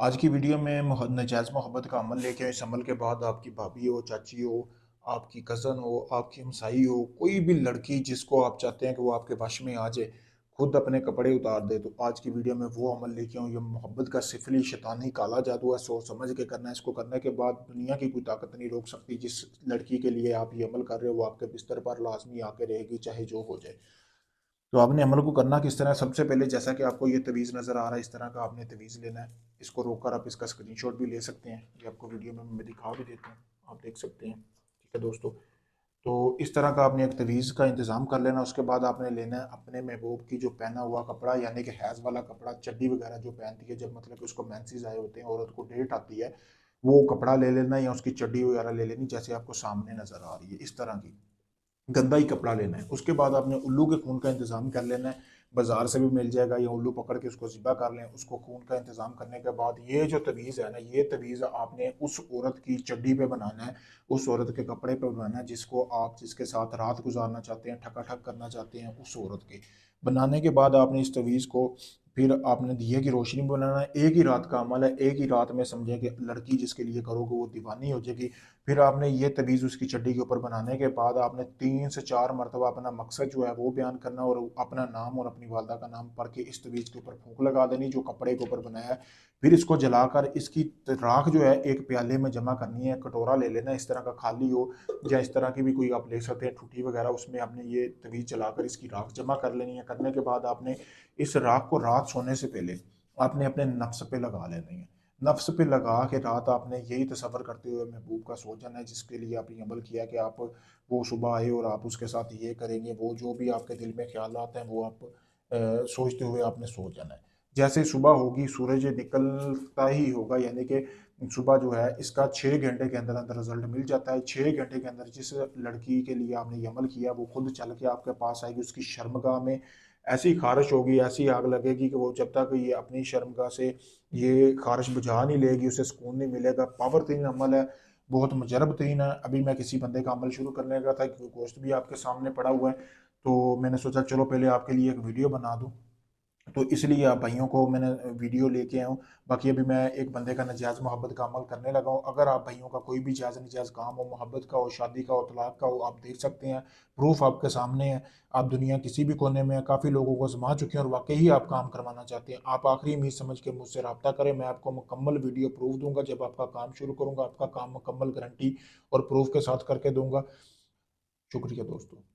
आज की वीडियो में नजायज़ मोहब्बत का अमल लेके आए। इस अमल के बाद आपकी भाभी हो, चाची हो, आपकी कज़न हो, आपकी हमसाई हो, कोई भी लड़की जिसको आप चाहते हैं कि वो आपके वश में आ जाए, खुद अपने कपड़े उतार दे। तो आज की वीडियो में वो अमल लेके आऊँ। ये मोहब्बत का सिफली शैतानी काला जादू है। सोच समझ के करना है। इसको करने के बाद दुनिया की कोई ताकत नहीं रोक सकती। जिस लड़की के लिए आप ये अमल कर रहे हो वो आपके बिस्तर पर लाजमी आके रहेगी, चाहे जो हो जाए। तो आपने अमल को करना किस तरह है? सबसे पहले जैसा कि आपको ये तवीज़ नज़र आ रहा है, इस तरह का आपने तवीज़ लेना है। इसको रोककर आप इसका स्क्रीनशॉट भी ले सकते हैं। ये आपको वीडियो में मैं दिखा भी देता हूँ, आप देख सकते हैं। ठीक है दोस्तों, तो इस तरह का आपने एक तवीज़ का इंतज़ाम कर लेना। उसके बाद आपने लेना है अपने महबूब की जो पहना हुआ कपड़ा, यानी कि हैज़ वाला कपड़ा, चड्डी वगैरह जो पहनती है जब मतलब कि उसको मेंसेस आए होते हैं, औरत को डेट आती है, वो कपड़ा ले लेना या उसकी चड्डी वगैरह ले लेनी, जैसे आपको सामने नज़र आ रही है इस तरह की। गंदा ही कपड़ा लेना है। उसके बाद आपने उल्लू के खून का इंतज़ाम कर लेना है। बाज़ार से भी मिल जाएगा, या उल्लू पकड़ के उसको ज़िबा कर लें। उसको खून का इंतज़ाम करने के बाद ये जो तवीज़ है ना, ये तवीज़ आपने उस औरत की चड्डी पे बनाना है, उस औरत के कपड़े पे बनाना है जिसको आप जिसके साथ रात गुजारना चाहते हैं, ठकाठक करना चाहते हैं, उस औरत के। बनाने के बाद आपने इस तवीज़ को फिर आपने दिए की रोशनी में बनाना है। एक ही रात का अमल है, एक ही रात में समझें कि लड़की जिसके लिए करोगे वो दीवानी हो जाएगी। फिर आपने ये तवीज़ उसकी चड्डी के ऊपर बनाने के बाद आपने 3 से 4 मरतबा अपना मकसद जो है वो बयान करना, और अपना नाम और अपनी वालदा का नाम पढ़ के इस तवीज़ के ऊपर फूंक लगा देनी जो कपड़े के ऊपर बनाया है। फिर इसको जलाकर इसकी राख जो है एक प्याले में जमा करनी है। कटोरा ले लेना इस तरह का खाली हो, या इस तरह की भी कोई आप ले सकते हैं ठुठी वगैरह, उसमें आपने ये तवीज़ जलाकर इसकी राख जमा कर लेनी है। करने के बाद आपने इस राख को रात सोने से पहले आपने अपने नफ्स पे लगा लेनी है। नफ्स पे लगा के रात आपने यही तसव्वुर करते हुए महबूब का सो जाना है जिसके लिए आपने अमल किया, कि आप वो सुबह आए और आप उसके साथ ये करेंगे, वो जो भी आपके दिल में ख्याल आते हैं वो आप सोचते हुए आपने सो जाना है। जैसे सुबह होगी, सूरज निकलता ही होगा, यानी कि सुबह जो है इसका 6 घंटे के अंदर अंदर रिजल्ट मिल जाता है। 6 घंटे के अंदर जिस लड़की के लिए आपने ये अमल किया वो खुद चल के आपके पास आएगी। उसकी शर्मगाह में ऐसी खारिश होगी, ऐसी आग लगेगी कि वो जब तक ये अपनी शर्मगाह से ये खारिश बुझा नहीं लेगी उसे सुकून नहीं मिलेगा। पावर तीन अमल है, बहुत मुजरब तीन है। अभी मैं किसी बंदे का अमल शुरू करने लगा था, क्योंकि गोश्त भी आपके सामने पड़ा हुआ है, तो मैंने सोचा चलो पहले आपके लिए एक वीडियो बना दूं। तो इसलिए आप भाइयों को मैंने वीडियो लेके आया हूँ। बाकी अभी मैं एक बंदे का नजायज़ मोहब्बत का अमल करने लगा हूँ। अगर आप भाइयों का कोई भी जायज़ नजायज़ काम हो, मोहब्बत का हो, शादी का हो, तलाक का हो, आप देख सकते हैं। प्रूफ आपके सामने है। आप दुनिया किसी भी कोने में काफ़ी लोगों को आजमा चुके हैं और वाकई ही आप काम करवाना चाहते हैं। आप आखिरी उम्मीद समझ के मुझसे रब्ता करें। मैं आपको मुकम्मल वीडियो प्रूफ दूंगा। जब आपका काम शुरू करूँगा आपका काम मुकम्मल गारंटी और प्रूफ के साथ करके दूंगा। शुक्रिया दोस्तों।